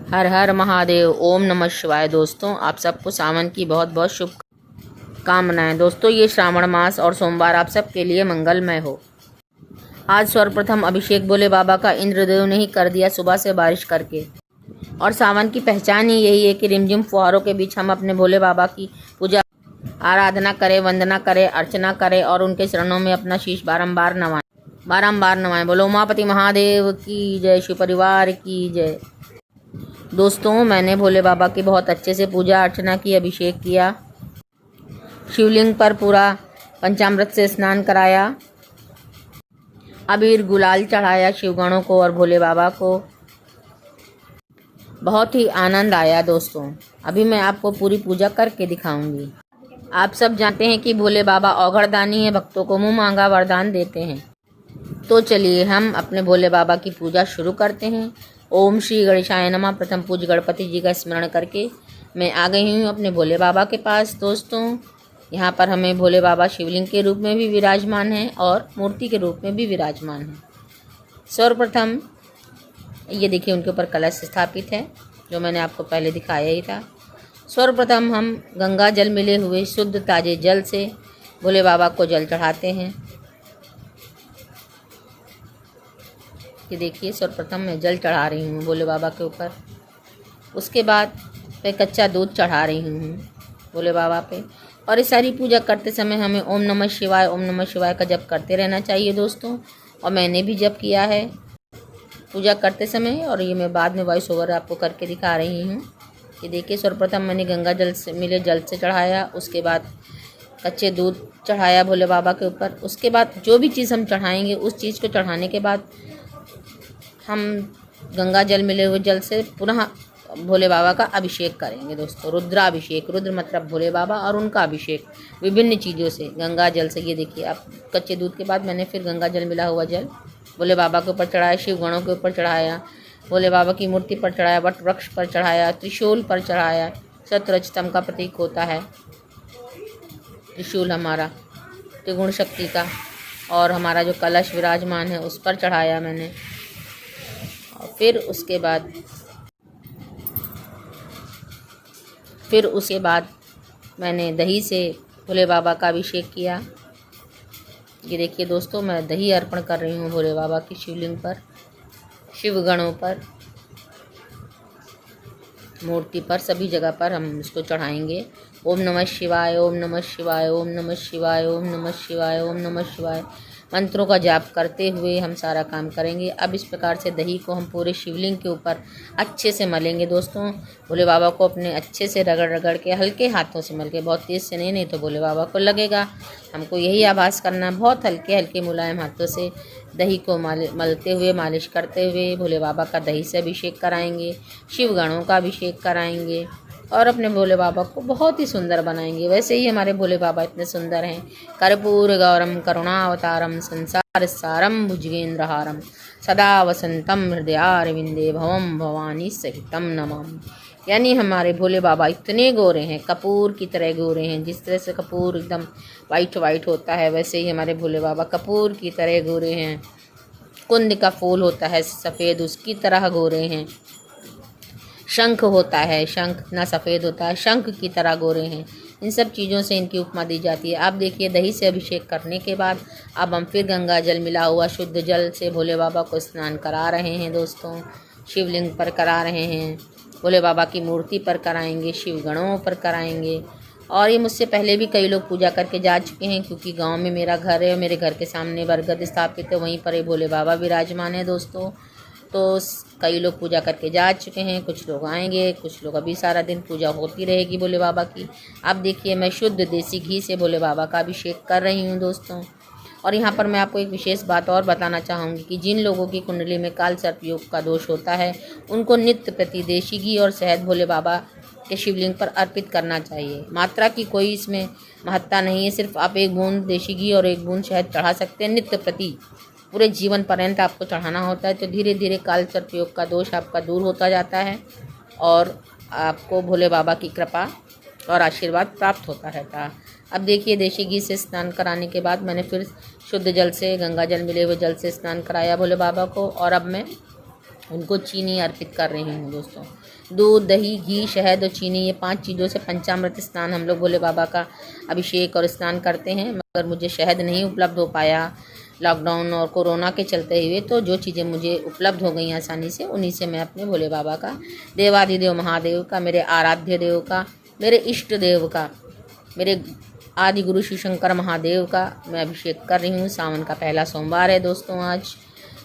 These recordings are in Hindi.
हर हर महादेव। ओम नमः शिवाय। दोस्तों, आप सबको सावन की बहुत बहुत शुभकामनाएं। दोस्तों, ये श्रावण मास और सोमवार आप सबके लिए मंगलमय हो। आज सर्वप्रथम अभिषेक भोले बाबा का इंद्रदेव ने ही कर दिया सुबह से बारिश करके। और सावन की पहचान ही यही है कि रिमझिम फुहारों के बीच हम अपने भोले बाबा की पूजा आराधना करें, वंदना करें, अर्चना करें और उनके चरणों में अपना शीश बारंबार नवाएं। बोलो उमापति महादेव की जय, शिव परिवार की जय। दोस्तों, मैंने भोले बाबा की बहुत अच्छे से पूजा अर्चना की, अभिषेक किया, शिवलिंग पर पूरा पंचामृत से स्नान कराया, अबीर गुलाल चढ़ाया शिवगणों को और भोले बाबा को। बहुत ही आनंद आया दोस्तों। अभी मैं आपको पूरी पूजा करके दिखाऊंगी। आप सब जानते हैं कि भोले बाबा औघड़दानी है, भक्तों को मुँह मांगा वरदान देते हैं। तो चलिए हम अपने भोले बाबा की पूजा शुरू करते हैं। ओम श्री गणेशाय नमः। प्रथम पूज्य गणपति जी का स्मरण करके मैं आ गई हूँ अपने भोले बाबा के पास। दोस्तों, यहाँ पर हमें भोले बाबा शिवलिंग के रूप में भी विराजमान हैं और मूर्ति के रूप में भी विराजमान हैं। सर्वप्रथम ये देखिए, उनके ऊपर कलश स्थापित है, जो मैंने आपको पहले दिखाया ही था। सर्वप्रथम हम गंगा जल मिले हुए शुद्ध ताजे जल से भोले बाबा को जल चढ़ाते हैं। कि देखिए, सर्वप्रथम मैं जल चढ़ा रही हूँ भोले बाबा के ऊपर। उसके बाद मैं कच्चा दूध चढ़ा रही हूँ भोले बाबा पे। और इस सारी पूजा करते समय हमें ओम नमः शिवाय का जप करते रहना चाहिए दोस्तों। और मैंने भी जप किया है पूजा करते समय, और ये मैं बाद में वॉइस ओवर आपको करके दिखा रही हूँ। कि देखिए, सर्वप्रथम मैंने गंगा जल से मिले जल से चढ़ाया, उसके बाद कच्चे दूध चढ़ाया भोले बाबा के ऊपर। उसके बाद जो भी चीज़ हम चढ़ाएंगे उस चीज़ को चढ़ाने के बाद हम गंगा जल मिले हुए जल से पुनः भोले बाबा का अभिषेक करेंगे दोस्तों। रुद्राभिषेक, रुद्र मतलब भोले बाबा और उनका अभिषेक विभिन्न चीज़ों से, गंगा जल से। ये देखिए, आप कच्चे दूध के बाद मैंने फिर गंगा जल मिला हुआ जल भोले बाबा के ऊपर चढ़ाया, शिव गणों के ऊपर चढ़ाया, भोले बाबा की मूर्ति पर चढ़ाया, वट वृक्ष पर चढ़ाया, त्रिशूल पर चढ़ाया। शतरजतम का प्रतीक होता है त्रिशूल हमारा, त्रिगुण शक्ति का। और हमारा जो कलश विराजमान है उस पर चढ़ाया मैंने। और फिर उसके बाद मैंने दही से भोले बाबा का अभिषेक किया। ये देखिए दोस्तों, मैं दही अर्पण कर रही हूँ भोले बाबा की शिवलिंग पर, शिवगणों पर, मूर्ति पर, सभी जगह पर हम इसको चढ़ाएंगे। ओम नमः शिवाय, ओम नमः शिवाय, ओम नमः शिवाय, ओम नमः शिवाय, ओम नमः शिवाय मंत्रों का जाप करते हुए हम सारा काम करेंगे। अब इस प्रकार से दही को हम पूरे शिवलिंग के ऊपर अच्छे से मलेंगे दोस्तों। भोले बाबा को अपने अच्छे से रगड़ रगड़ के, हल्के हाथों से मल के, बहुत तेज़ से नहीं तो भोले बाबा को लगेगा। हमको यही आभास करना, बहुत हल्के हल्के मुलायम हाथों से दही को मलते हुए, मालिश करते हुए भोले बाबा का दही से अभिषेक कराएंगे, शिवगणों का अभिषेक कराएंगे और अपने भोले बाबा को बहुत ही सुंदर बनाएंगे। वैसे ही हमारे भोले बाबा इतने सुंदर हैं। कर्पूर गौरम करुणावतारम संसार सारम भुजगेंद्रहारम सदा वसंतम हृदयारविंदे भवम भवानी सहितम नमामि। यानी हमारे भोले बाबा इतने गोरे हैं, कपूर की तरह गोरे हैं। जिस तरह से कपूर एकदम वाइट वाइट होता है, वैसे ही हमारे भोले बाबा कपूर की तरह गोरे हैं। कुंद का फूल होता है सफ़ेद, उसकी तरह गोरे हैं। शंख होता है, शंख इतना सफ़ेद होता है, शंख की तरह गोरे हैं। इन सब चीज़ों से इनकी उपमा दी जाती है। आप देखिए, दही से अभिषेक करने के बाद अब हम फिर गंगा जल मिला हुआ शुद्ध जल से भोले बाबा को स्नान करा रहे हैं दोस्तों। शिवलिंग पर करा रहे हैं, भोले बाबा की मूर्ति पर कराएंगे, शिवगणों पर कराएंगे। और ये मुझसे पहले भी कई लोग पूजा करके जा चुके हैं, क्योंकि गाँव में मेरा घर है और मेरे घर के सामने बरगद स्थापित है, वहीं पर ये भोले बाबा विराजमान है दोस्तों। तो कई लोग पूजा करके जा चुके हैं, कुछ लोग आएंगे, कुछ लोग अभी सारा दिन पूजा होती रहेगी भोले बाबा की। आप देखिए, मैं शुद्ध देसी घी से भोले बाबा का अभिषेक कर रही हूँ दोस्तों। और यहाँ पर मैं आपको एक विशेष बात और बताना चाहूँगी कि जिन लोगों की कुंडली में काल सर्प योग का दोष होता है, उनको नित्य प्रति देसी घी और शहद भोले बाबा के शिवलिंग पर अर्पित करना चाहिए। मात्रा की कोई इसमें महत्ता नहीं है, सिर्फ आप 1 बूंद देसी घी और 1 बूंद शहद चढ़ा सकते हैं नित्य प्रति। पूरे जीवन पर्यंत आपको चढ़ाना होता है, तो धीरे धीरे काल सर्प योग का दोष आपका दूर होता जाता है और आपको भोले बाबा की कृपा और आशीर्वाद प्राप्त होता रहता है। अब देखिए, देसी घी से स्नान कराने के बाद मैंने फिर शुद्ध जल से, गंगा जल मिले हुए जल से स्नान कराया भोले बाबा को। और अब मैं उनको चीनी अर्पित कर रही हूँ दोस्तों। दूध, दही, घी, शहद और चीनी, ये 5 चीज़ों से पंचामृत स्नान हम लोग भोले बाबा का अभिषेक और स्नान करते हैं। मगर मुझे शहद नहीं उपलब्ध हो पाया लॉकडाउन और कोरोना के चलते हुए, तो जो चीज़ें मुझे उपलब्ध हो गई आसानी से, उन्हीं से मैं अपने भोले बाबा का, देवाधिदेव महादेव का, मेरे आराध्य देव का, मेरे इष्ट देव का, मेरे आदि गुरु शिव शंकर महादेव का मैं अभिषेक कर रही हूँ। सावन का पहला सोमवार है दोस्तों आज,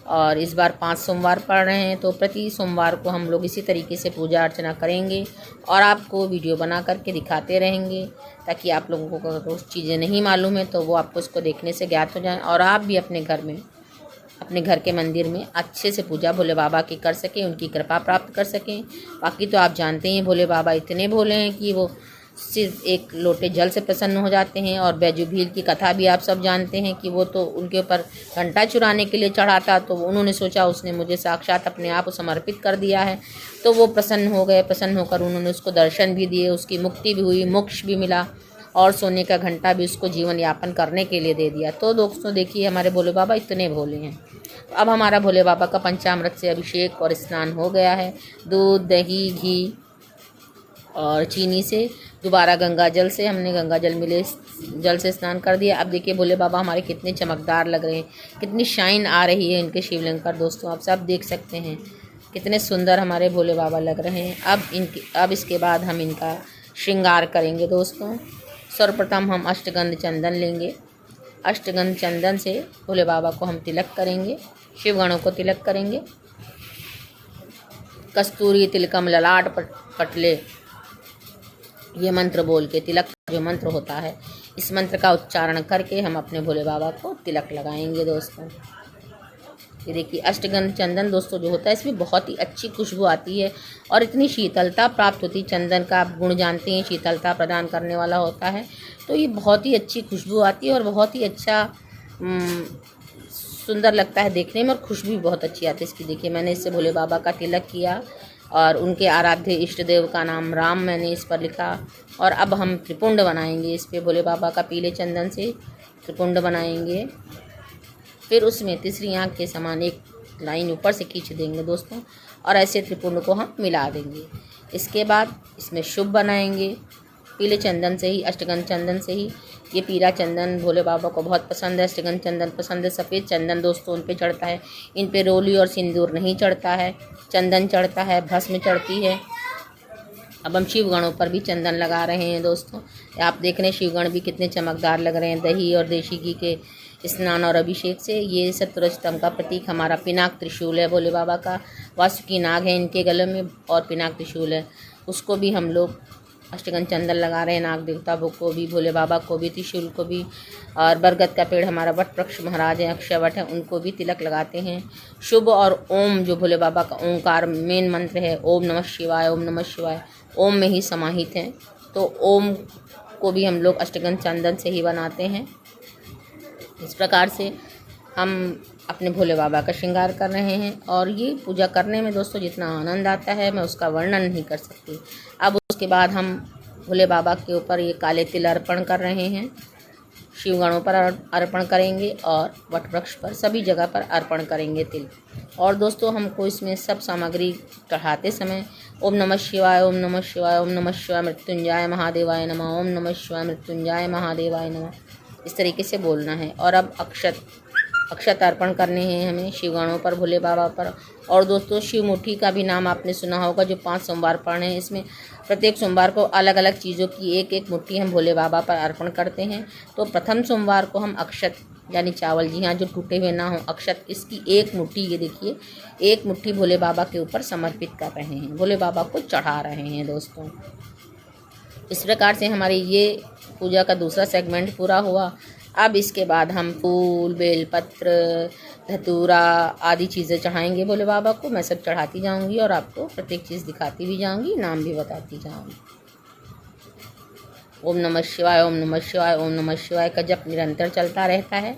और इस बार 5 सोमवार पड़ रहे हैं, तो प्रति सोमवार को हम लोग इसी तरीके से पूजा अर्चना करेंगे और आपको वीडियो बना करके दिखाते रहेंगे, ताकि आप लोगों को अगर उस चीज़ें नहीं मालूम है तो वो आपको इसको देखने से ज्ञात हो जाए और आप भी अपने घर में, अपने घर के मंदिर में अच्छे से पूजा भोले बाबा की कर सकें, उनकी कृपा प्राप्त कर सकें। बाकी तो आप जानते हैं भोले बाबा इतने भोले हैं कि वो सिर्फ एक लोटे जल से प्रसन्न हो जाते हैं। और बैजू भील की कथा भी आप सब जानते हैं कि वो तो उनके ऊपर घंटा चुराने के लिए चढ़ा था, तो उन्होंने सोचा उसने मुझे साक्षात अपने आप समर्पित कर दिया है, तो वो प्रसन्न हो गए। प्रसन्न होकर उन्होंने उसको दर्शन भी दिए, उसकी मुक्ति भी हुई, मोक्ष भी मिला और सोने का घंटा भी उसको जीवन यापन करने के लिए दे दिया। तो दोस्तों देखिए, हमारे भोले बाबा इतने भोले हैं। अब हमारा भोले बाबा का पंचामृत से अभिषेक और स्नान हो गया है। दूध, दही, घी और चीनी से, दोबारा गंगा जल से, हमने गंगा जल मिले जल से स्नान कर दिया। अब देखिए भोले बाबा हमारे कितने चमकदार लग रहे हैं, कितनी शाइन आ रही है इनके शिवलिंग पर दोस्तों, आप सब देख सकते हैं कितने सुंदर हमारे भोले बाबा लग रहे हैं। अब इसके बाद हम इनका श्रृंगार करेंगे दोस्तों। सर्वप्रथम हम अष्टगंध चंदन लेंगे। अष्टगंध चंदन से भोले बाबा को हम तिलक करेंगे, शिवगणों को तिलक करेंगे। कस्तूरी तिलकम ललाट पटले, ये मंत्र बोल के, तिलक जो मंत्र होता है, इस मंत्र का उच्चारण करके हम अपने भोले बाबा को तिलक लगाएंगे दोस्तों। ये देखिए अष्टगंध चंदन दोस्तों जो होता है, इसमें बहुत ही अच्छी खुशबू आती है और इतनी शीतलता प्राप्त होती है। चंदन का आप गुण जानते हैं, शीतलता प्रदान करने वाला होता है, तो ये बहुत ही अच्छी खुशबू आती है और बहुत ही अच्छा सुंदर लगता है देखने में, और खुशबू भी बहुत अच्छी आती है इसकी। देखिए मैंने इससे भोले बाबा का तिलक किया और उनके आराध्य इष्ट देव का नाम राम मैंने इस पर लिखा। और अब हम त्रिपुंड बनाएंगे इस पे, भोले बाबा का पीले चंदन से त्रिपुंड बनाएंगे। फिर उसमें तीसरी आँख के समान एक लाइन ऊपर से खींच देंगे दोस्तों, और ऐसे त्रिपुंड को हम मिला देंगे। इसके बाद इसमें शुभ बनाएंगे पीले चंदन से ही, अष्टगंध चंदन से ही। ये पीला चंदन भोले बाबा को बहुत पसंद है, अष्टगंध चंदन पसंद है। सफ़ेद चंदन दोस्तों उन पे चढ़ता है, इन पे रोली और सिंदूर नहीं चढ़ता है, चंदन चढ़ता है, भस्म चढ़ती है। अब हम शिवगणों पर भी चंदन लगा रहे हैं दोस्तों। आप देख रहे हैं शिवगण भी कितने चमकदार लग रहे हैं दही और देशी घी के स्नान और अभिषेक से। ये सत्वरजतम का प्रतीक हमारा पिनाक त्रिशूल है भोले बाबा का। वासुकी नाग है इनके गले में और पिनाक त्रिशूल है, उसको भी हम लोग अष्टगंध चंदन लगा रहे हैं। नाग देवता को भी, भोले बाबा को भी, त्रिशूल को भी। और बरगद का पेड़ हमारा वट वृक्ष महाराज है, अक्षय वट है, उनको भी तिलक लगाते हैं। शुभ और ओम जो भोले बाबा का ओंकार मेन मंत्र है, ओम नमः शिवाय, ओम नमः शिवाय, ओम में ही समाहित हैं, तो ओम को भी हम लोग अष्टगंध चंदन से ही बनाते हैं। इस प्रकार से हम अपने भोले बाबा का श्रृंगार कर रहे हैं। और ये पूजा करने में दोस्तों जितना आनंद आता है मैं उसका वर्णन नहीं कर सकती। अब उसके बाद हम भोले बाबा के ऊपर ये काले तिल अर्पण कर रहे हैं, शिवगणों पर अर्पण करेंगे और वट वृक्ष पर, सभी जगह पर अर्पण करेंगे तिल। और दोस्तों हमको इसमें सब सामग्री चढ़ाते समय ओम नमः शिवाय, ओम नमः शिवाय, ओम नमः शिवाय मृत्युंजय महादेवाय नमः, ओम नमः शिवाय मृत्युंजय महादेवाय नमः, इस तरीके से बोलना है। और अब अक्षत अर्पण करने हैं हमें शिवगणों पर, भोले बाबा पर। और दोस्तों शिव मुट्ठी का भी नाम आपने सुना होगा, जो 5 सोमवार पड़े हैं, इसमें प्रत्येक सोमवार को अलग अलग चीज़ों की एक एक मुट्ठी हम भोले बाबा पर अर्पण करते हैं। तो प्रथम सोमवार को हम अक्षत यानी चावल, जी हाँ, जो टूटे हुए ना हो, अक्षत, इसकी एक मुट्ठी, ये देखिए एक मुट्ठी भोले बाबा के ऊपर समर्पित कर रहे हैं, भोले बाबा को चढ़ा रहे हैं दोस्तों। इस प्रकार से हमारी ये पूजा का दूसरा सेगमेंट पूरा हुआ। अब इसके बाद हम फूल, बेलपत्र, धतूरा आदि चीज़ें चढ़ाएंगे भोले बाबा को। मैं सब चढ़ाती जाऊंगी और आपको प्रत्येक चीज़ दिखाती भी जाऊंगी, नाम भी बताती जाऊंगी। ओम नमः शिवाय, ओम नमः शिवाय, ओम नमः शिवाय का जप निरंतर चलता रहता है।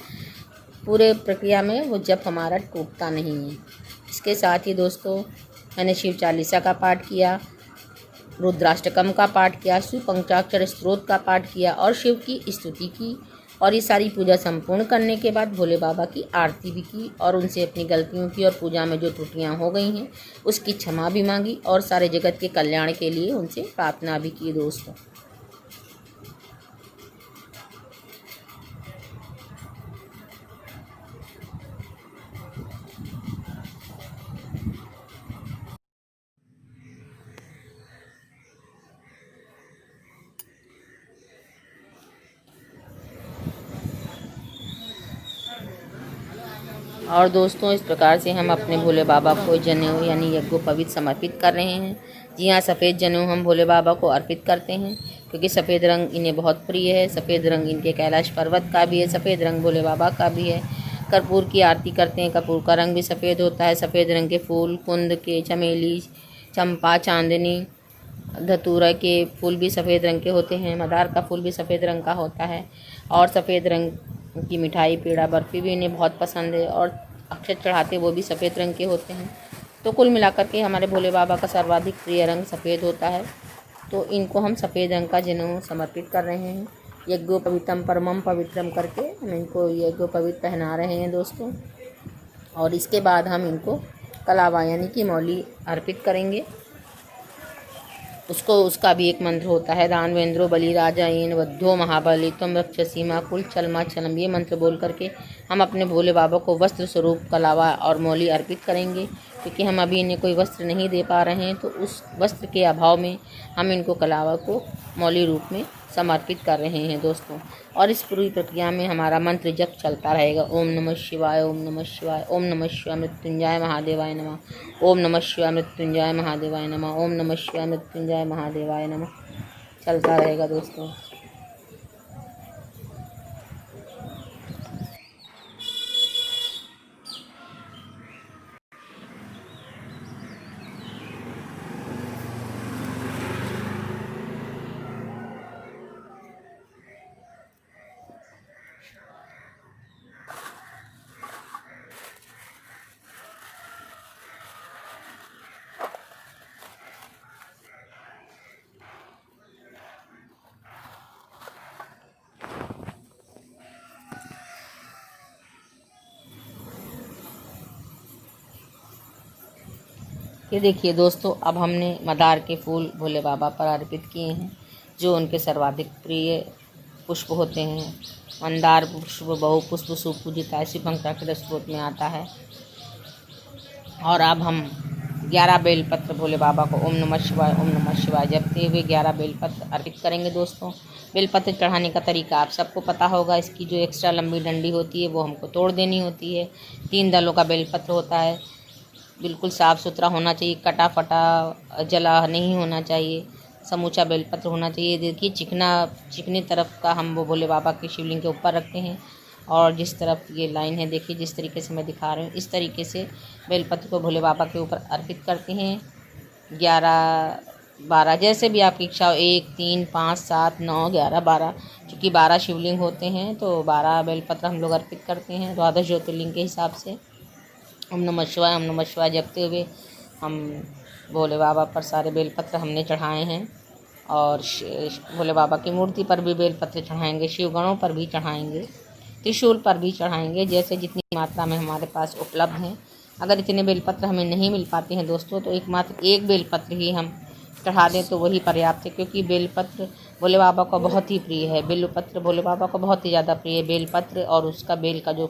पूरे प्रक्रिया में वो जप हमारा टूटता नहीं है। इसके साथ ही दोस्तों मैंने शिव चालीसा का पाठ किया, रुद्राष्टकम का पाठ किया, शिव पंचाक्षर स्त्रोत का पाठ किया और शिव की स्तुति की। और ये सारी पूजा संपूर्ण करने के बाद भोले बाबा की आरती भी की और उनसे अपनी गलतियों की और पूजा में जो त्रुटियां हो गई हैं उसकी क्षमा भी मांगी और सारे जगत के कल्याण के लिए उनसे प्रार्थना भी की दोस्तों। और दोस्तों इस प्रकार से हम अपने भोले बाबा को जनेऊ यानी यज्ञोपवीत समर्पित कर रहे हैं। जी हाँ, सफ़ेद जनेऊ हम भोले बाबा को अर्पित करते हैं क्योंकि सफ़ेद रंग इन्हें बहुत प्रिय है। सफ़ेद रंग इनके कैलाश पर्वत का भी है, सफ़ेद रंग भोले बाबा का भी है। कर्पूर की आरती करते हैं, कर्पूर का रंग भी सफ़ेद होता है। सफ़ेद रंग के फूल कुंद के, चमेली, चंपा, चांदनी, धतूरा के फूल भी सफ़ेद रंग के होते हैं। मदार का फूल भी सफ़ेद रंग का होता है और सफ़ेद रंग की मिठाई, पेड़ा, बर्फ़ी भी इन्हें बहुत पसंद है और अक्षत चढ़ाते वो भी सफ़ेद रंग के होते हैं। तो कुल मिलाकर के हमारे भोले बाबा का सर्वाधिक प्रिय रंग सफ़ेद होता है। तो इनको हम सफ़ेद रंग का जनेऊ समर्पित कर रहे हैं। यज्ञोपवीतम परमम पवित्रम करके हम इनको यज्ञोपवीत पहना रहे हैं दोस्तों। और इसके बाद हम इनको कलावा यानी कि मौली अर्पित करेंगे। उसका भी एक मंत्र होता है, दानवेंद्रो बलिराजायन वध्यो महाबली त्वं रक्षसी मां कुल चलमा चलम। ये मंत्र बोल करके हम अपने भोले बाबा को वस्त्र स्वरूप कलावा और मौली अर्पित करेंगे क्योंकि हम अभी इन्हें कोई वस्त्र नहीं दे पा रहे हैं। तो उस वस्त्र के अभाव में हम इनको कलावा को मौली रूप में समर्पित कर रहे हैं दोस्तों। और इस पूरी प्रक्रिया में हमारा मंत्र जप चलता रहेगा। ओम नमः शिवाय, ओम नमः शिवाय, ओम नमः शिवाय मृत्युंजय महादेवाय नमः, ओम नमः शिवाय मृत्युंजय महादेवाय नमः, ओम नमः शिवाय मृत्युंजय महादेवाय नमः चलता रहेगा दोस्तों। ये देखिए दोस्तों, अब हमने मदार के फूल भोले बाबा पर अर्पित किए हैं जो उनके सर्वाधिक प्रिय पुष्प होते हैं। मंदार पुष्प बहु पुष्प सुपूजित ऐसी पंक्ति स्त्रोत में आता है। और अब हम 11 बेलपत्र भोले बाबा को ओम नमः शिवाय जपते हुए 11 बेलपत्र अर्पित करेंगे दोस्तों। बेलपत्र चढ़ाने का तरीका आप सबको पता होगा। इसकी जो एक्स्ट्रा लंबी डंडी होती है वो हमको तोड़ देनी होती है। 3 दलों का बेलपत्र होता है, बिल्कुल साफ़ सुथरा होना चाहिए, कटा फटा जला नहीं होना चाहिए, समूचा बेलपत्र होना चाहिए। देखिए चिकनी तरफ का हम वो भोले बाबा के शिवलिंग के ऊपर रखते हैं और जिस तरफ ये लाइन है देखिए, जिस तरीके से मैं दिखा रही हूँ इस तरीके से बेलपत्र को भोले बाबा के ऊपर अर्पित करते हैं। 11, 12 जैसे भी आपकी इच्छा हो, 1, 3, 5, 7, 9, 11, 12, क्योंकि 12 शिवलिंग होते हैं तो 12 बेलपत्र हम लोग अर्पित करते हैं द्वादश ज्योतिर्लिंग के हिसाब से। ओम नमः शिवाय जपते हुए हम भोले बाबा पर सारे बेलपत्र हमने चढ़ाए हैं और भोले बाबा की मूर्ति पर भी बेलपत्र चढ़ाएंगे, शिवगणों पर भी चढ़ाएंगे, त्रिशूल पर भी चढ़ाएंगे, जैसे जितनी मात्रा में हमारे पास उपलब्ध हैं। अगर इतने बेलपत्र हमें नहीं मिल पाते हैं दोस्तों तो एक बेलपत्र ही हम चढ़ा दें तो वही पर्याप्त है, क्योंकि बेलपत्र भोले बाबा को बहुत ही प्रिय है। बेलपत्र भोले बाबा को बहुत ही ज़्यादा प्रिय है। बेलपत्र और उसका बेल का जो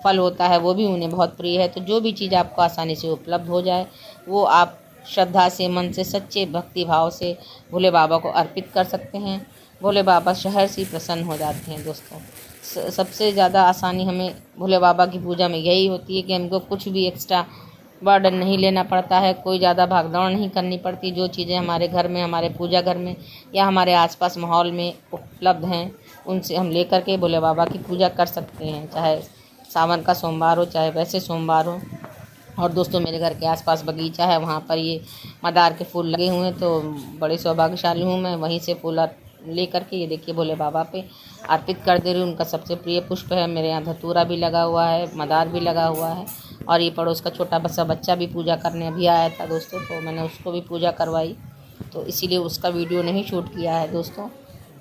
फल होता है वो भी उन्हें बहुत प्रिय है। तो जो भी चीज़ आपको आसानी से उपलब्ध हो जाए वो आप श्रद्धा से, मन से, सच्चे भक्ति भाव से भोले बाबा को अर्पित कर सकते हैं। भोले बाबा शहर से प्रसन्न हो जाते हैं दोस्तों। सबसे ज़्यादा आसानी हमें भोले बाबा की पूजा में यही होती है कि हमको कुछ भी एक्स्ट्रा बर्डन नहीं लेना पड़ता है, कोई ज़्यादा भागदौड़ नहीं करनी पड़ती। जो चीज़ें हमारे घर में, हमारे पूजा घर में या हमारे आसपास माहौल में उपलब्ध हैं उनसे हम लेकर के भोले बाबा की पूजा कर सकते हैं, चाहे सावन का सोमवार हो चाहे वैसे सोमवार हो। और दोस्तों मेरे घर के आसपास बगीचा है, वहाँ पर ये मदार के फूल लगे हुए हैं तो बड़ी सौभाग्यशाली हूँ मैं। वहीं से फूल ले करके ये देखिए भोले बाबा पे अर्पित कर दे रही हूँ। उनका सबसे प्रिय पुष्प है। मेरे यहाँ धतूरा भी लगा हुआ है, मदार भी लगा हुआ है और ये पड़ोस का छोटा सा बच्चा भी पूजा करने अभी आया था दोस्तों, तो मैंने उसको भी पूजा करवाई, तो इसीलिए उसका वीडियो नहीं शूट किया है दोस्तों।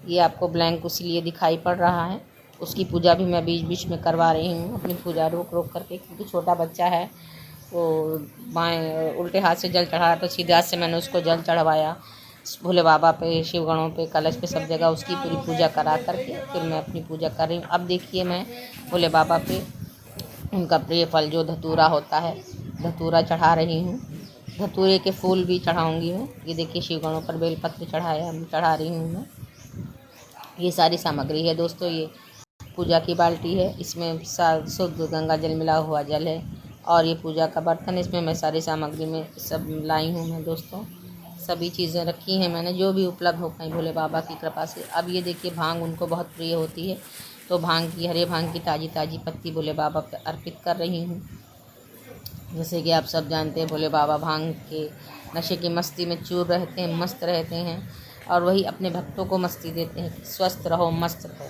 ये आपको ब्लैंक इसीलिए दिखाई पड़ रहा है। उसकी पूजा भी मैं बीच बीच में करवा रही हूँ, अपनी पूजा रोक रोक करके, क्योंकि छोटा बच्चा है वो बाएं उल्टे हाथ से जल चढ़ा, तो सीधे हाथ से मैंने उसको जल चढ़वाया भोले बाबा पे, शिव गणों पे, कलश पे, सब जगह उसकी पूरी पूजा करा करके फिर मैं अपनी पूजा कर रही हूँ। अब देखिए मैं भोले बाबा पे उनका प्रिय फल जो धतूरा होता है, धतूरा चढ़ा रही हूँ। धतूरे के फूल भी चढ़ाऊँगी मैं। ये देखिए शिव गणों पर बेलपत्र चढ़ा रही हूँ मैं। ये सारी सामग्री है दोस्तों। ये पूजा की बाल्टी है, इसमें शुद्ध गंगा जल मिला हुआ जल है, और ये पूजा का बर्तन, इसमें मैं सारी सामग्री में सब लाई हूँ मैं दोस्तों। सभी चीज़ें रखी हैं मैंने, जो भी उपलब्ध हो पाई भोले बाबा की कृपा से। अब ये देखिए भांग उनको बहुत प्रिय होती है, तो हरे भांग की ताज़ी ताज़ी पत्ती भोले बाबा पर अर्पित कर रही हूँ। जैसे कि आप सब जानते हैं भोले बाबा भांग के नशे की मस्ती में चूर रहते हैं, मस्त रहते हैं, और वही अपने भक्तों को मस्ती देते हैं कि स्वस्थ रहो, मस्त रहो।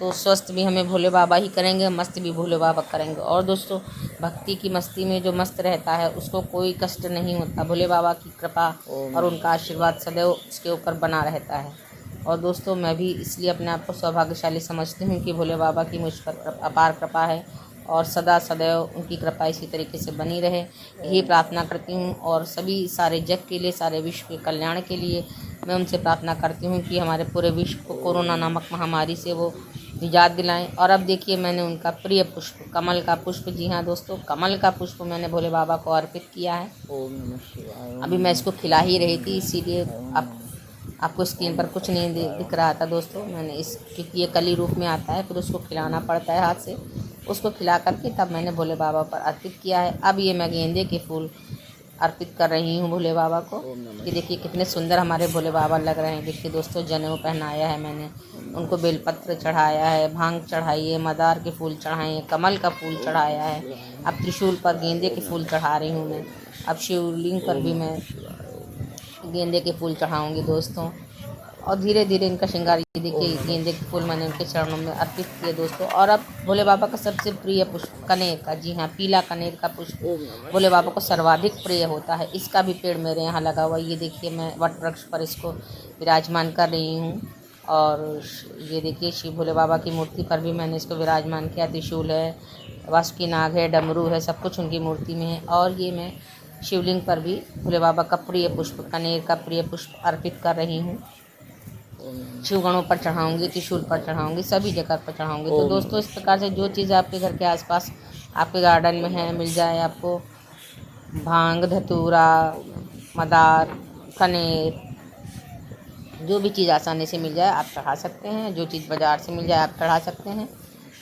तो स्वस्थ भी हमें भोले बाबा ही करेंगे, मस्त भी भोले बाबा करेंगे। और दोस्तों भक्ति की मस्ती में जो मस्त रहता है उसको कोई कष्ट नहीं होता। भोले बाबा की कृपा और उनका आशीर्वाद सदैव उसके ऊपर बना रहता है। और दोस्तों मैं भी इसलिए अपने आप को सौभाग्यशाली समझती हूँ कि भोले बाबा की मुझ पर अपार कृपा है, और सदा सदैव उनकी कृपा इसी तरीके से बनी रहे, यही प्रार्थना करती हूँ। और सभी सारे जग के लिए, सारे विश्व के कल्याण के लिए मैं उनसे प्रार्थना करती हूँ कि हमारे पूरे विश्व को कोरोना नामक महामारी से वो निजात दिलाएं। और अब देखिए मैंने उनका प्रिय पुष्प, कमल का पुष्प, जी हाँ दोस्तों, कमल का पुष्प मैंने भोले बाबा को अर्पित किया है। ओम नमः शिवाय। अभी मैं इसको खिला ही रही थी, इसीलिए आपको स्क्रीन पर कुछ नहीं दिख रहा था दोस्तों। मैंने क्योंकि ये कली रूप में आता है, फिर उसको खिलाना पड़ता है हाथ से, उसको खिला करके तब मैंने भोले बाबा पर अर्पित किया है। अब ये मैं गेंदे के फूल अर्पित कर रही हूँ भोले बाबा को। ये देखिए कितने सुंदर हमारे भोले बाबा लग रहे हैं। देखिए दोस्तों जनेऊ पहनाया है मैंने, उनको बेलपत्र चढ़ाया है, भांग चढ़ाई है, मदार के फूल चढ़ाए हैं, कमल का फूल चढ़ाया है। अब त्रिशूल पर गेंदे के फूल चढ़ा रही हूँ मैं। अब शिवलिंग पर भी मैं गेंदे के फूल चढ़ाऊँगी दोस्तों। और धीरे धीरे इनका श्रृंगार, ये देखिए गेंदे के फूल मैंने उनके चरणों में अर्पित किए दोस्तों। और अब भोले बाबा का सबसे प्रिय पुष्प कनेर का, जी हाँ पीला कनेर का पुष्प भोले बाबा को सर्वाधिक प्रिय होता है। इसका भी पेड़ मेरे यहाँ लगा हुआ है। ये देखिए मैं वट वृक्ष पर इसको विराजमान कर रही हूँ। और ये देखिए शिव भोले बाबा की मूर्ति पर भी मैंने इसको विराजमान किया। त्रिशूल है, वासुकी नाग है, डमरू है, सब कुछ उनकी मूर्ति में है। और ये मैं शिवलिंग पर भी भोले बाबा का प्रिय पुष्प, कनेर का प्रिय पुष्प अर्पित कर रही हूँ। शिवगणों पर चढ़ाऊँगी, त्रिशूल पर चढ़ाऊँगी, सभी जगह पर चढ़ाऊँगी। तो दोस्तों इस प्रकार से जो चीज़ आपके घर के आसपास, आपके गार्डन में है, मिल जाए आपको, भांग, धतूरा, मदार, कनेर, जो भी चीज़ आसानी से मिल जाए आप चढ़ा सकते हैं। जो चीज़ बाज़ार से मिल जाए आप चढ़ा सकते हैं।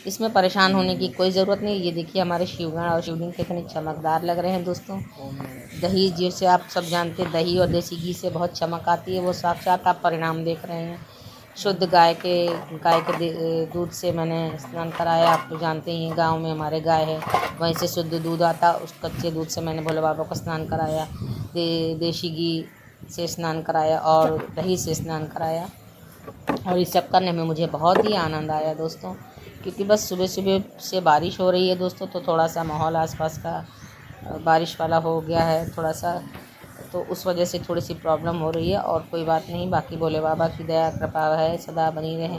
इसमें परेशान होने की कोई ज़रूरत नहीं। ये देखिए हमारे शिवगण और शिवलिंग कितने चमकदार लग रहे हैं दोस्तों। दही, जैसे आप सब जानते हैं, दही और देसी घी से बहुत चमक आती है, वो साक्षात आप परिणाम देख रहे हैं। शुद्ध गाय के दूध से मैंने स्नान कराया। आप तो जानते ही हैं गाँव में हमारे गाय है, वहीं से शुद्ध दूध आता, उस कच्चे दूध से मैंने भोले बाबा को स्नान कराया। देसी घी से स्नान कराया और दही से स्नान कराया। और ये सब करने में मुझे बहुत ही आनंद आया दोस्तों, क्योंकि बस सुबह सुबह से बारिश हो रही है दोस्तों, तो थोड़ा सा माहौल आसपास का बारिश वाला हो गया है थोड़ा सा, तो उस वजह से थोड़ी सी प्रॉब्लम हो रही है। और कोई बात नहीं, बाकी भोले बाबा की दया कृपा है, सदा बनी रहे,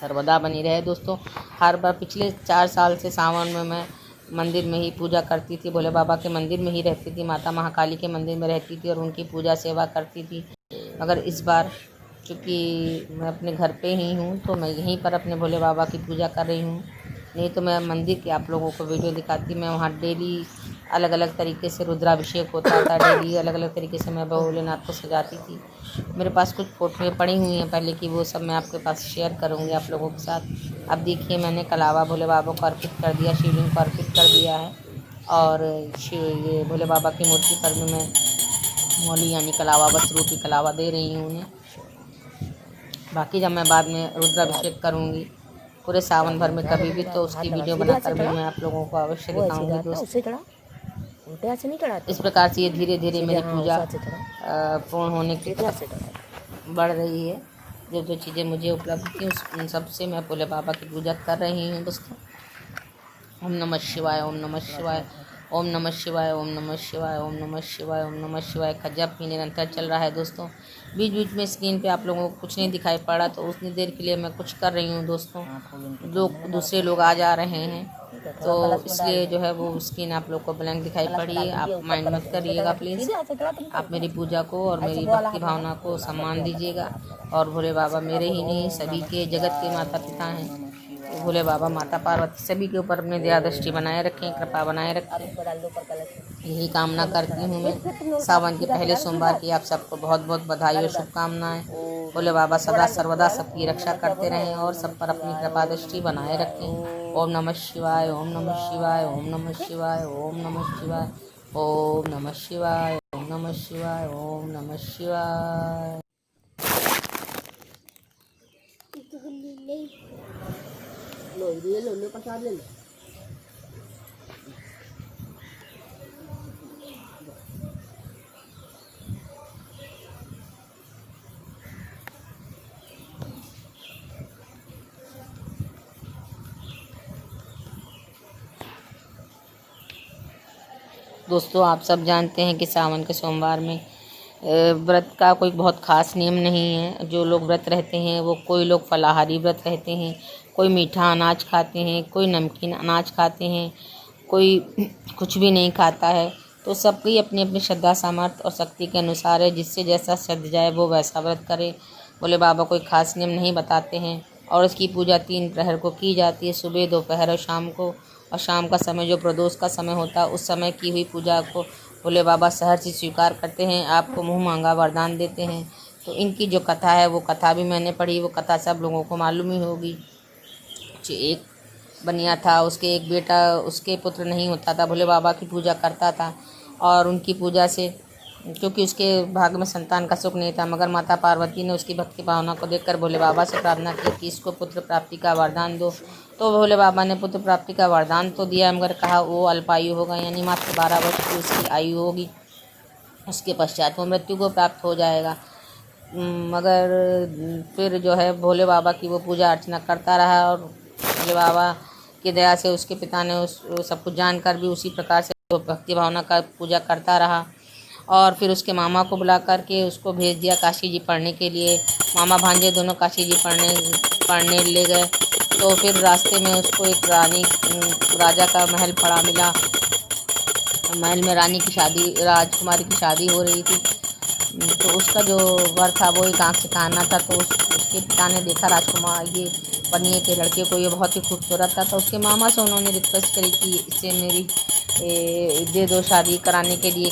सर्वदा बनी रहे दोस्तों। हर बार पिछले 4 साल से सावन में मैं मंदिर में ही पूजा करती थी, भोले बाबा के मंदिर में ही रहती थी, माता महाकाली के मंदिर में रहती थी और उनकी पूजा सेवा करती थी। मगर इस बार चूँकि मैं अपने घर पे ही हूँ, तो मैं यहीं पर अपने भोले बाबा की पूजा कर रही हूँ। नहीं तो मैं मंदिर की आप लोगों को वीडियो दिखाती। मैं वहाँ डेली अलग अलग तरीके से रुद्राभिषेक होता था, डेली अलग अलग तरीके से मैं भोलेनाथ को सजाती थी। मेरे पास कुछ फ़ोटोएँ पड़ी हुई हैं पहले की, वो सब मैं आपके पास शेयर करूँगी आप लोगों के साथ। अब देखिए मैंने कलावा भोले बाबा को अर्पित कर दिया, शिवलिंग को अर्पित कर दिया है। और ये भोले बाबा की मूर्ति पर भी मैं मौली यानी कलावा, बस रूपी कलावा दे रही हूँ उन्हें। बाकी जब मैं बाद में रुद्राभिषेक करूँगी पूरे सावन भर में कभी भी, तो उसकी वीडियो बनाकर भी मैं आप लोगों को अवश्य दिखाऊंगी दोस्तों। इस प्रकार से ये धीरे धीरे मेरी पूजा पूर्ण होने की तरफ बढ़ रही है। जो जो चीज़ें मुझे उपलब्ध थी उन सब से मैं भोले बाबा की पूजा कर रही हूँ दोस्तों। ओम नमः शिवाय, ओम नमः शिवाय, ओम नमः शिवाय, ओम नमः शिवाय, ओम नमः शिवाय, ओम नमः शिवाय का जप भी निरंतर चल रहा है दोस्तों। बीच बीच में स्क्रीन पे आप लोगों को कुछ नहीं दिखाई पड़ा तो उतनी देर के लिए मैं कुछ कर रही हूँ दोस्तों। दूसरे लोग आ जा रहे हैं तो इसलिए जो है वो स्क्रीन आप लोग को ब्लैंक दिखाई पड़ी है। आप माइंड मत करिएगा प्लीज़। आप मेरी पूजा को और मेरी भक्ति भावना को सम्मान दीजिएगा। और भोले बाबा मेरे ही नहीं सभी के जगत के माता पिता हैं। तो भोले बाबा माता पार्वती सभी के ऊपर अपने दया दृष्टि बनाए रखें, कृपा बनाए रखें, यही कामना करती हूँ मैं। सावन के पहले सोमवार की आप सबको बहुत बहुत बधाई और शुभकामनाएं। भोले बाबा सदा सर्वदा सबकी रक्षा करते रहें और सब पर अपनी कृपा दृष्टि बनाए रखें। ओम नमः शिवाय, ओम नमः शिवाय, ओम नमः शिवाय, ओम नमः शिवाय, ओम नमः शिवाय, ओम नमः शिवाय, ओम नमः शिवाय। लो प्रसाद ले लो। दोस्तों आप सब जानते हैं कि सावन के सोमवार में व्रत का कोई बहुत ख़ास नियम नहीं है। जो लोग व्रत रहते हैं वो कोई लोग फलाहारी व्रत रहते हैं, कोई मीठा अनाज खाते हैं, कोई नमकीन अनाज खाते हैं, कोई कुछ भी नहीं खाता है। तो सबकी अपनी अपनी श्रद्धा सामर्थ्य और शक्ति के अनुसार है। जिससे जैसा सध जाए वो वैसा व्रत करे। भोले बाबा कोई ख़ास नियम नहीं बताते हैं। और इसकी पूजा 3 प्रहर को की जाती है, सुबह, दोपहर और शाम को। और शाम का समय जो प्रदोष का समय होता है उस समय की हुई पूजा को भोले बाबा सहर्ष स्वीकार करते हैं, आपको मुँह मांगा वरदान देते हैं। तो इनकी जो कथा है वो कथा भी मैंने पढ़ी, वो कथा सब लोगों को मालूम ही होगी। जो एक बनिया था, उसके एक बेटा, उसके पुत्र नहीं होता था, भोले बाबा की पूजा करता था और उनकी पूजा से क्योंकि उसके भाग्य में संतान का सुख नहीं था, मगर माता पार्वती ने उसकी भक्ति भावना को देखकर भोले बाबा से प्रार्थना की कि इसको पुत्र प्राप्ति का वरदान दो। तो भोले बाबा ने पुत्र प्राप्ति का वरदान तो दिया, मगर कहा वो अल्पायु होगा, यानी मात्र 12 वर्ष की उसकी आयु होगी, उसके पश्चात वो मृत्यु को प्राप्त हो जाएगा। मगर फिर जो है भोले बाबा की वो पूजा अर्चना करता रहा और भोले बाबा की दया से उसके पिता ने उस सब कुछ जानकर भी उसी प्रकार से भक्ति भावना का पूजा करता रहा। और फिर उसके मामा को बुला करके उसको भेज दिया काशी जी पढ़ने के लिए। मामा भांजे दोनों काशी जी पढ़ने ले गए। तो फिर रास्ते में उसको एक राजा का महल पड़ा मिला। महल में रानी की शादी, राजकुमारी की शादी हो रही थी। तो उसका जो वर था वो एक आँख से काना था। तो उसके पिता ने देखा राजकुमार ये बनिए के लड़के को, ये बहुत ही खूबसूरत था। तो उसके मामा से उन्होंने रिक्वेस्ट करी कि इससे मेरी दे दो शादी कराने के लिए,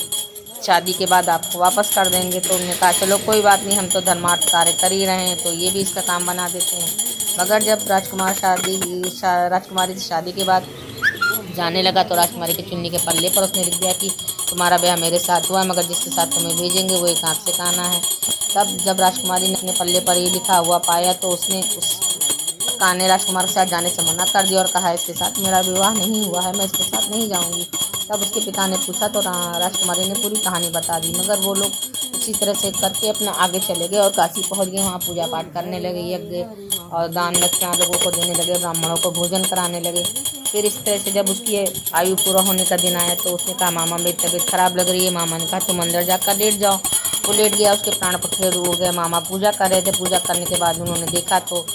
शादी के बाद आपको वापस कर देंगे। तो उन्होंने कहा चलो कोई बात नहीं, हम तो धर्मार्थ कार्य कर ही रहे हैं तो ये भी इसका काम बना देते हैं। मगर जब राजकुमारी से शादी के बाद जाने लगा तो राजकुमारी की चुन्नी के पल्ले पर उसने लिख दिया कि तुम्हारा ब्याह मेरे साथ हुआ, मगर जिसके साथ तुम्हें भेजेंगे वो एक आँख से काना है। तब जब राजकुमारी ने अपने पल्ले पर ये लिखा हुआ पाया तो उसने उस काने राजकुमार के साथ जाने से मना कर दिया और कहा इसके साथ मेरा विवाह नहीं हुआ है, मैं इसके साथ नहीं जाऊंगी। तब उसके पिता ने पूछा तो राजकुमारी ने पूरी कहानी बता दी। मगर वो लोग उसी तरह से करके अपना आगे चले गए और काशी पहुंच गए। वहाँ पूजा पाठ करने लगे, यज्ञ और दान दक्षिणा लोगों को देने लगे, ब्राह्मणों को भोजन कराने लगे। फिर इस तरह से जब उसकी आयु पूरा होने का दिन आया तो उसने कहा मामा मेरी तबीयत खराब लग रही है। मामा ने कहा तुम अंदर जाकर लेट जाओ। वो लेट गया, उसके प्राण पखेरु हो गए। मामा पूजा कर रहे थे। पूजा करने के बाद उन्होंने देखा तो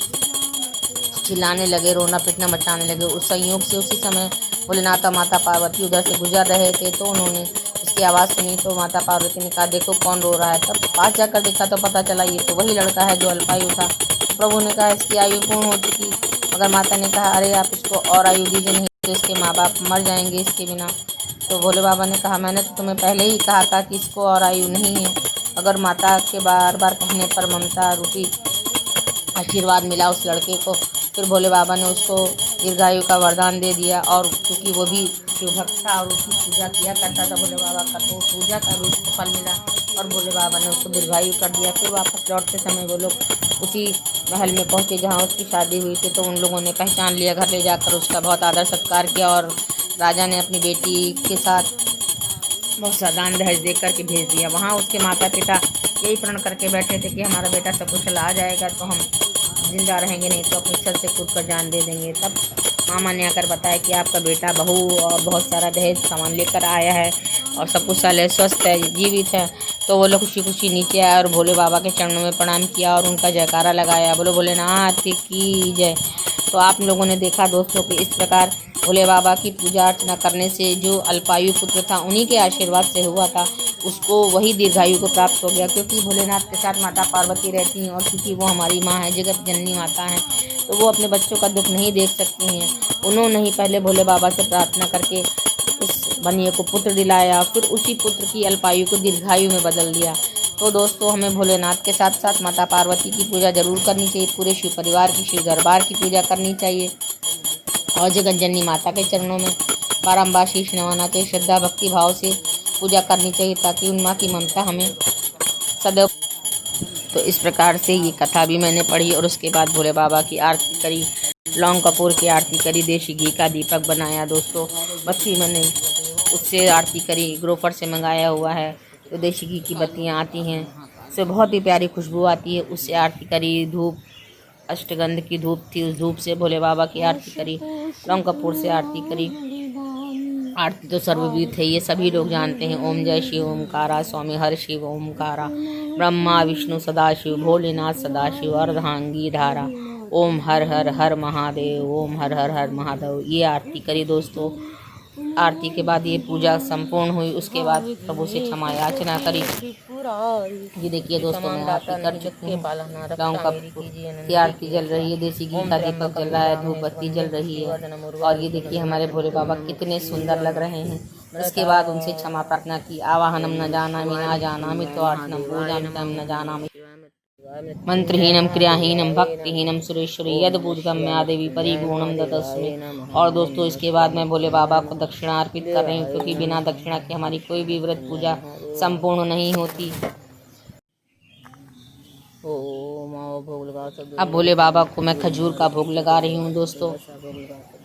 चिल्लाने लगे, रोना पीटना मचाने लगे। उस संयोग से उसी समय भोलेनाथ और माता पार्वती उधर से गुजर रहे थे। तो उन्होंने उसकी आवाज़ सुनी तो माता पार्वती ने कहा देखो कौन रो रहा है। तब पास जाकर देखा तो पता चला ये तो वही लड़का है जो अल्पायु था। प्रभु ने कहा इसकी आयु पूर्ण हो चुकी, मगर माता ने कहा अरे आप इसको और आयु दीजिए, नहीं तो इसके माँ बाप मर जाएंगे इसके बिना। तो भोले बाबा ने कहा मैंने तो तुम्हें पहले ही कहा था कि इसको और आयु नहीं है। अगर माता के बार बार कहने पर ममता रूपी आशीर्वाद मिला उस लड़के को। फिर भोले बाबा ने उसको दीर्घायु का वरदान दे दिया। और क्योंकि वो भी शिव भक्त था और उसकी पूजा किया करता था भोले बाबा का, तो पूजा का भी उसको फल मिला और भोले बाबा ने उसको दीर्घायु कर दिया। फिर वापस लौटते समय वो लोग उसी महल में पहुँचे जहाँ उसकी शादी हुई थी। तो उन लोगों ने पहचान लिया, घर ले जाकर उसका बहुत आदर सत्कार किया और राजा ने अपनी बेटी के साथ बहुत सा दान दहेज दे करके भेज दिया। वहाँ उसके माता पिता यही प्रण करके बैठे थे कि हमारा बेटा सकुशल आ जाएगा तो हम जिंदा रहेंगे, नहीं तो अपनी छत से कूद कर जान दे देंगे। तब मामा ने आकर बताया कि आपका बेटा बहू और बहुत सारा दहेज सामान लेकर आया है और सब कुछ साल है, स्वस्थ है, जीवित है। तो वो लोग खुशी खुशी नीचे आए और भोले बाबा के चरणों में प्रणाम किया और उनका जयकारा लगाया, बोलो भोलेनाथ की जय। तो आप लोगों ने देखा दोस्तों कि इस प्रकार भोले बाबा की पूजा अर्चना करने से जो अल्पायु पुत्र था, उन्हीं के आशीर्वाद से हुआ था, उसको वही दीर्घायु को प्राप्त हो गया। क्योंकि भोलेनाथ के साथ माता पार्वती रहती हैं और क्योंकि वो हमारी माँ है, जगत जननी माता हैं, तो वो अपने बच्चों का दुख नहीं देख सकती हैं। उन्होंने ही पहले भोले बाबा से प्रार्थना करके उस बनिए को पुत्र दिलाया, फिर उसी पुत्र की अल्पायु को दीर्घायु में बदल दिया। तो दोस्तों हमें भोलेनाथ के साथ साथ माता पार्वती की पूजा जरूर करनी चाहिए, पूरे शिव परिवार की, शिव दरबार की पूजा करनी चाहिए और जगत जननी माता के चरणों में बारम्बार शीश नवाना चाहिए, श्रद्धा भक्ति भाव से पूजा करनी चाहिए ताकि उन माँ की ममता हमें सदैव। तो इस प्रकार से ये कथा भी मैंने पढ़ी और उसके बाद भोले बाबा की आरती करी, लौंग कपूर की आरती करी, देसी घी का दीपक बनाया दोस्तों, बत्ती मैंने उससे आरती करी, ग्रोफर से मंगाया हुआ है, तो देसी घी की बत्तियाँ आती हैं, उससे बहुत ही प्यारी खुशबू आती है, उससे आरती करी। धूप अष्टगंध की धूप थी, उस धूप से भोले बाबा की आरती करी, लौंग कपूर से आरती करी। आरती तो सर्वविदित है, ये सभी लोग जानते हैं। ओम जय शिव ओमकारा, स्वामी हर शिव ओमकारा, ब्रह्मा विष्णु सदाशिव, भोलेनाथ सदाशिव, अर्धांगी धारा, ओम हर हर हर महादेव, ओम हर हर हर महादेव। ये आरती करी दोस्तों। आरती के बाद ये पूजा संपूर्ण हुई, उसके बाद प्रभु से क्षमा याचना करी। ये देखिए दोस्तों मैं आरती कर चुकी हूँ, लौंग की आरती जल रही है, देसी घी का दीपक जल रहा है, धूप बत्ती जल रही है और ये देखिए हमारे भोले बाबा कितने सुंदर लग रहे हैं। उसके बाद उनसे क्षमा प्रार्थना की। आवाहनम न जानामि न जानामि त्वार्चनम पूजामि तम न जानामि, मंत्रहीनम क्रियाहीनम भक्तिहीनम सुरेश्वरी यद्भुतगम म्या देवी परिपूर्णम दतस्मे। और दोस्तों इसके बाद मैं भोले बाबा को दक्षिणा अर्पित कर रही हूँ, क्योंकि बिना दक्षिणा के हमारी कोई भी व्रत पूजा संपूर्ण नहीं होती। अब भोले बाबा को मैं खजूर का भोग लगा रही हूँ दोस्तों।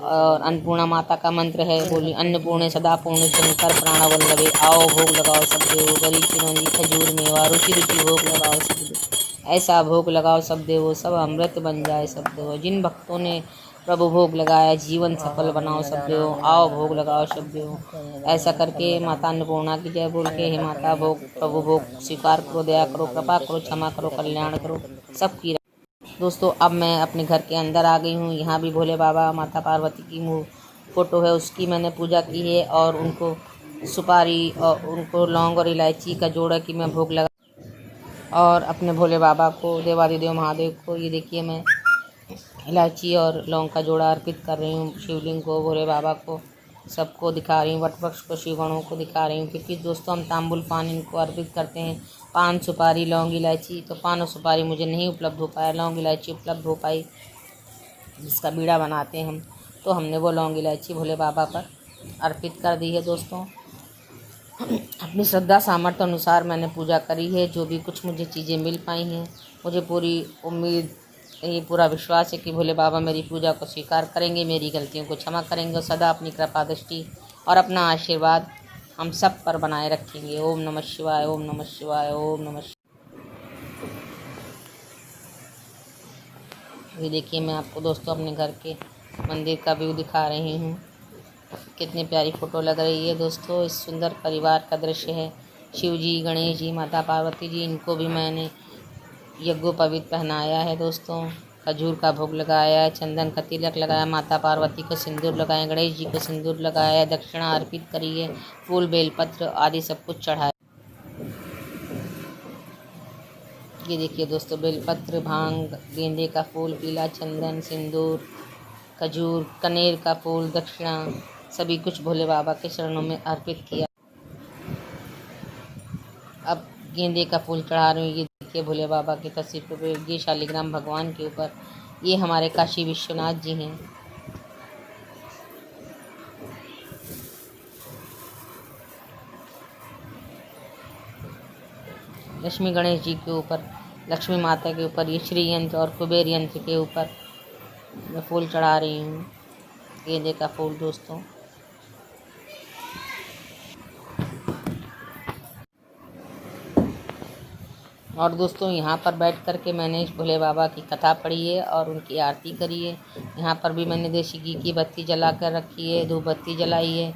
और अन्नपूर्णा माता का मंत्र है, बोली अन्नपूर्णे सदा पूर्ण शंकर प्राण वल्लभे, आओ भोग लगाओ सब देवो, गरी चिरंजी खजूर मेवा, रुचि रुचि भोग लगाओ सब देवो, ऐसा भोग लगाओ सब देवो, सब अमृत बन जाए सब देवो। जिन भक्तों ने प्रभु भोग लगाया जीवन सफल बनाओ सब देवो, आओ भोग लगाओ सब देवो। ऐसा करके माता अन्नपूर्णा की जय बोल के, हे माता भोग प्रभु भोग स्वीकार करो, दया करो, कृपा करो, क्षमा करो, कल्याण करो सबकी। दोस्तों अब मैं अपने घर के अंदर आ गई हूँ। यहाँ भी भोले बाबा माता पार्वती की फोटो है, उसकी मैंने पूजा की है और उनको सुपारी और उनको लौंग और इलायची का जोड़ा कि मैं भोग लगा, और अपने भोले बाबा को, देवादिदेव महादेव को ये देखिए मैं इलायची और लौंग का जोड़ा अर्पित कर रही हूँ। शिवलिंग को, भोले बाबा को, सबको दिखा रही हूँ, वटवृक्ष को, शिवगणों को दिखा रही हूँ, क्योंकि दोस्तों हम तांबुल पान इनको अर्पित करते हैं। पान सुपारी लौंग इलायची, तो पान और सुपारी मुझे नहीं उपलब्ध हो पाया, लौंग इलायची उपलब्ध हो पाई, जिसका बीड़ा बनाते हैं हम, तो हमने वो लौंग इलायची भोले बाबा पर अर्पित कर दी है दोस्तों। अपनी श्रद्धा सामर्थ्य अनुसार मैंने पूजा करी है। जो भी कुछ मुझे चीज़ें मिल पाई हैं, मुझे पूरी उम्मीद, ये पूरा विश्वास है कि भोले बाबा मेरी पूजा को स्वीकार करेंगे, मेरी गलतियों को क्षमा करेंगे और सदा अपनी कृपा दृष्टि और अपना आशीर्वाद हम सब पर बनाए रखेंगे। ओम नमः शिवाय, ओम नमः शिवाय, ओम नमः शिवाय। ये देखिए मैं आपको दोस्तों अपने घर के मंदिर का व्यू दिखा रही हूँ। कितनी प्यारी फ़ोटो लग रही है दोस्तों। इस सुंदर परिवार का दृश्य है। शिव जी, गणेश जी, माता पार्वती जी, इनको भी मैंने यज्ञोपवीत पहनाया है दोस्तों। खजूर का भोग लगाया है, चंदन का तिलक लगाया, माता पार्वती को सिंदूर लगाया, गणेश जी को सिंदूर लगाया, दक्षिणा अर्पित करी है, फूल बेलपत्र आदि सब कुछ चढ़ाया। ये देखिए दोस्तों बेलपत्र, भांग, गेंदे का फूल, पीला चंदन, सिंदूर, खजूर, कनेर का फूल, दक्षिणा, सभी कुछ भोले बाबा के चरणों में अर्पित किया। अब गेंदे का फूल चढ़ा रही हूँ। ये देखिए भोले बाबा की तस्वीर पे, ये शालिग्राम भगवान के ऊपर, ये हमारे काशी विश्वनाथ जी हैं। लक्ष्मी गणेश जी के ऊपर, लक्ष्मी माता के ऊपर, ये श्री यंत्र और कुबेर यंत्र के ऊपर मैं फूल चढ़ा रही हूँ, गेंदे का फूल दोस्तों। और दोस्तों यहाँ पर बैठ कर के मैंने भोले बाबा की कथा पढ़ी है और उनकी आरती करी है। यहाँ पर भी मैंने देसी घी की बत्ती जला कर रखी है, धूप बत्ती जलाई है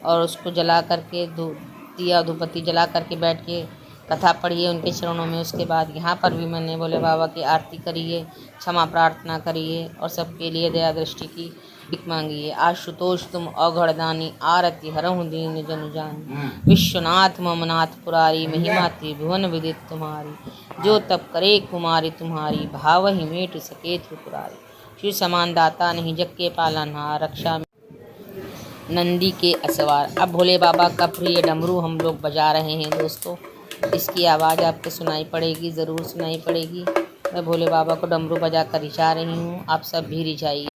और उसको जला करके दिया धूप बत्ती जला करके बैठ के कथा पढ़ी है उनके चरणों में। उसके बाद यहाँ पर भी मैंने भोले बाबा की आरती करी है, क्षमा प्रार्थना करी है और सबके लिए दया दृष्टि की भीख मांगी है। आशुतोष तुम अघड़दानी, आरती हरहु दीन जन जान। विश्वनाथ ममनाथ पुरारी, महिमा त्रिभुवन विदित तुम्हारी। जो तप करे कुमारी तुम्हारी, भाव ही मेट सके त्रिपुरारी। शिव समान दाता नहीं, जग के पालनहार, रक्षा नंदी के असवार। अब भोले बाबा का प्रिय डमरू हम लोग बजा रहे हैं दोस्तों। इसकी आवाज़ आपको सुनाई पड़ेगी, ज़रूर सुनाई पड़ेगी। मैं भोले बाबा को डमरू बजा कर रिझा रही हूँ, आप सब भी रिझाइए।